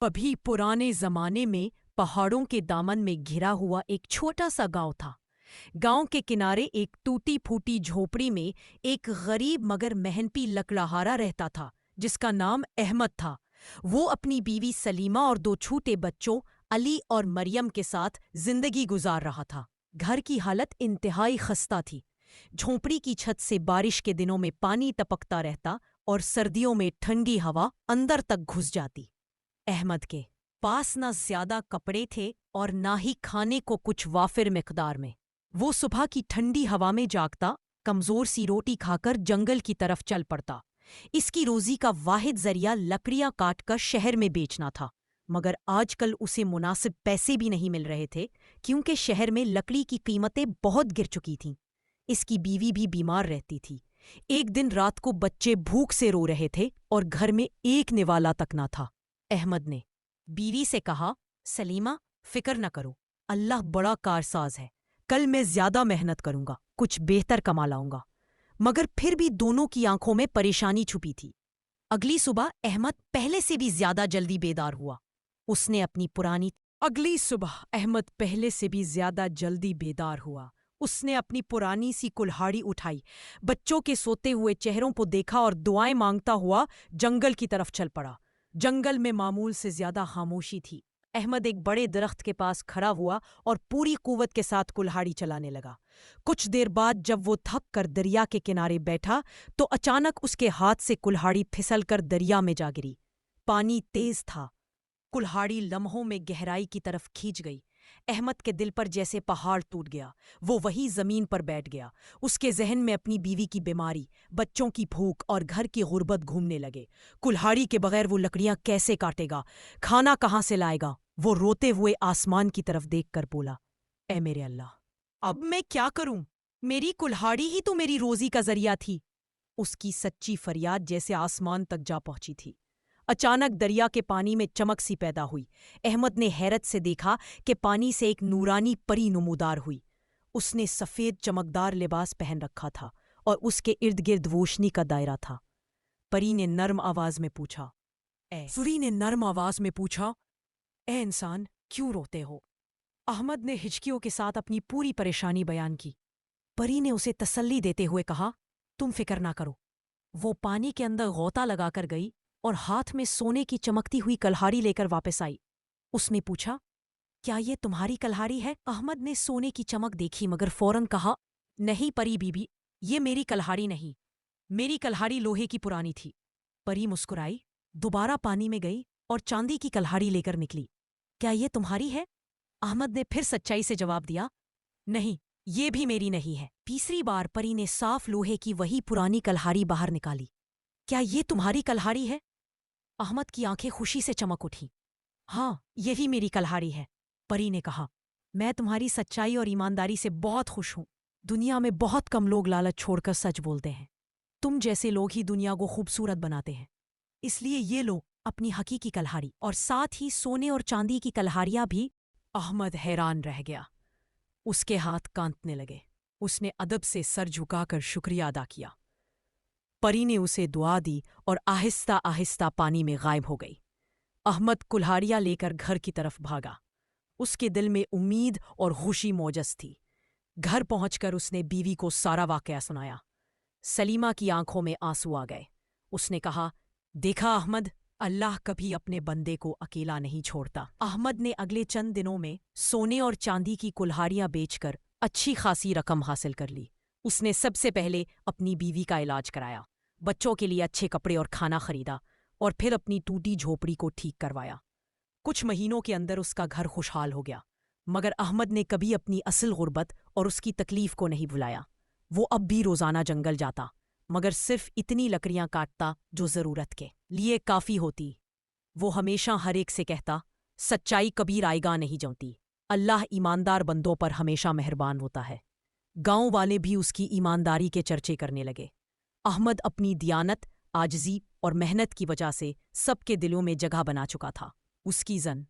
कभी पुराने जमाने में पहाड़ों के दामन में घिरा हुआ एक छोटा सा गांव था। गांव के किनारे एक टूटी फूटी झोपड़ी में एक गरीब मगर मेहनती लकड़हारा रहता था जिसका नाम अहमद था। वो अपनी बीवी सलीमा और दो छोटे बच्चों अली और मरियम के साथ जिंदगी गुजार रहा था। घर की हालत इंतहाई खस्ता थी। झोपड़ी की छत से बारिश के दिनों में पानी टपकता रहता और सर्दियों में ठंडी हवा अंदर तक घुस जाती। अहमद के पास न ज्यादा कपड़े थे और ना ही खाने को कुछ वाफिर मिकदार में। वो सुबह की ठंडी हवा में जागता, कमजोर सी रोटी खाकर जंगल की तरफ चल पड़ता। इसकी रोजी का वाहिद जरिया लकड़ियां काट कर शहर में बेचना था, मगर आजकल उसे मुनासिब पैसे भी नहीं मिल रहे थे क्योंकि शहर में लकड़ी की कीमतें बहुत गिर चुकी थीं। इसकी बीवी भी बीमार रहती थी। एक दिन रात को बच्चे भूख से रो रहे थे और घर में एक निवाला तक ना था। अहमद ने बीवी से कहा, सलीमा, फिक्र न करो, अल्लाह बड़ा कारसाज है। कल मैं ज्यादा मेहनत करूंगा, कुछ बेहतर कमा लाऊंगा। मगर फिर भी दोनों की आंखों में परेशानी छुपी थी। अगली सुबह अहमद पहले से भी ज्यादा जल्दी बेदार हुआ। उसने अपनी पुरानी अगली सुबह अहमद पहले से भी ज्यादा जल्दी बेदार हुआ। उसने अपनी पुरानी सी कुल्हाड़ी उठाई, बच्चों के सोते हुए चेहरों को देखा और दुआएं मांगता हुआ जंगल की तरफ चल पड़ा। जंगल में मामूल से ज्यादा खामोशी थी। अहमद एक बड़े दरख्त के पास खड़ा हुआ और पूरी कुव्वत के साथ कुल्हाड़ी चलाने लगा। कुछ देर बाद जब वो थक कर दरिया के किनारे बैठा तो अचानक उसके हाथ से कुल्हाड़ी फिसल कर दरिया में जा गिरी। पानी तेज था। कुल्हाड़ी लम्हों में गहराई की तरफ खींच गई। अहमद के दिल पर जैसे पहाड़ टूट गया। वो वहीं जमीन पर बैठ गया। उसके जहन में अपनी बीवी की बीमारी, बच्चों की भूख और घर की गुर्बत घूमने लगे। कुल्हाड़ी के बगैर वो लकड़ियां कैसे काटेगा, खाना कहाँ से लाएगा? वो रोते हुए आसमान की तरफ देखकर बोला, ऐ मेरे अल्लाह, अब मैं क्या करूं? मेरी कुल्हाड़ी ही तो मेरी रोजी का जरिया थी। उसकी सच्ची फरियाद जैसे आसमान तक जा पहुंची थी। अचानक दरिया के पानी में चमक सी पैदा हुई। अहमद ने हैरत से देखा कि पानी से एक नूरानी परी नुमूदार हुई। उसने सफ़ेद चमकदार लिबास पहन रखा था और उसके इर्द गिर्द रोशनी का दायरा था। परी ने नर्म आवाज में पूछा, ए इंसान, क्यों रोते हो? अहमद ने हिचकियों के साथ अपनी पूरी परेशानी बयान की। परी ने उसे तसल्ली देते हुए कहा, तुम फिक्र ना करो। वो पानी के अंदर गोता लगाकर गई और हाथ में सोने की चमकती हुई कल्हाड़ी लेकर वापस आई। उसने पूछा, क्या ये तुम्हारी कल्हाड़ी है? अहमद ने सोने की चमक देखी मगर फौरन कहा, नहीं परी बीबी, ये मेरी कल्हाड़ी नहीं। मेरी कल्हाड़ी लोहे की पुरानी थी। परी मुस्कुराई, दोबारा पानी में गई और चांदी की कल्हाड़ी लेकर निकली। क्या ये तुम्हारी है? अहमद ने फिर सच्चाई से जवाब दिया, नहीं, ये भी मेरी नहीं है। तीसरी बार परी ने साफ लोहे की वही पुरानी कल्हाड़ी बाहर निकाली। क्या ये तुम्हारी कल्हाड़ी है? अहमद की आंखें खुशी से चमक उठी। हाँ, यही मेरी कल्हाड़ी है। परी ने कहा, मैं तुम्हारी सच्चाई और ईमानदारी से बहुत खुश हूं। दुनिया में बहुत कम लोग लालच छोड़कर सच बोलते हैं। तुम जैसे लोग ही दुनिया को खूबसूरत बनाते हैं। इसलिए ये लो अपनी हकीकी कल्हाड़ी और साथ ही सोने और चांदी की कल्हाड़ियां भी। अहमद हैरान रह गया। उसके हाथ कांपने लगे। उसने अदब से सर झुकाकर शुक्रिया अदा किया। परी ने उसे दुआ दी और आहिस्ता आहिस्ता पानी में गायब हो गई। अहमद कुल्हाड़ियां लेकर घर की तरफ भागा। उसके दिल में उम्मीद और खुशी मौजस थी। घर पहुंचकर उसने बीवी को सारा वाकया सुनाया। सलीमा की आंखों में आंसू आ गए। उसने कहा, देखा अहमद, अल्लाह कभी अपने बंदे को अकेला नहीं छोड़ता। अहमद ने अगले चंद दिनों में सोने और चांदी की कुल्हाड़ियां बेचकर अच्छी खासी रकम हासिल कर ली। उसने सबसे पहले अपनी बीवी का इलाज कराया, बच्चों के लिए अच्छे कपड़े और खाना खरीदा और फिर अपनी टूटी झोपड़ी को ठीक करवाया। कुछ महीनों के अंदर उसका घर खुशहाल हो गया। मगर अहमद ने कभी अपनी असल गुर्बत और उसकी तकलीफ को नहीं भुलाया। वो अब भी रोजाना जंगल जाता, मगर सिर्फ इतनी लकड़ियां काटता जो जरूरत के लिए काफी होती। वो हमेशा हर एक से कहता, सच्चाई कभी रायगा नहीं जमती। अल्लाह ईमानदार बंदों पर हमेशा मेहरबान होता है। गांव वाले भी उसकी ईमानदारी के चर्चे करने लगे। अहमद अपनी दियानत, आजिज़ी और मेहनत की वजह से सबके दिलों में जगह बना चुका था। उसकी जन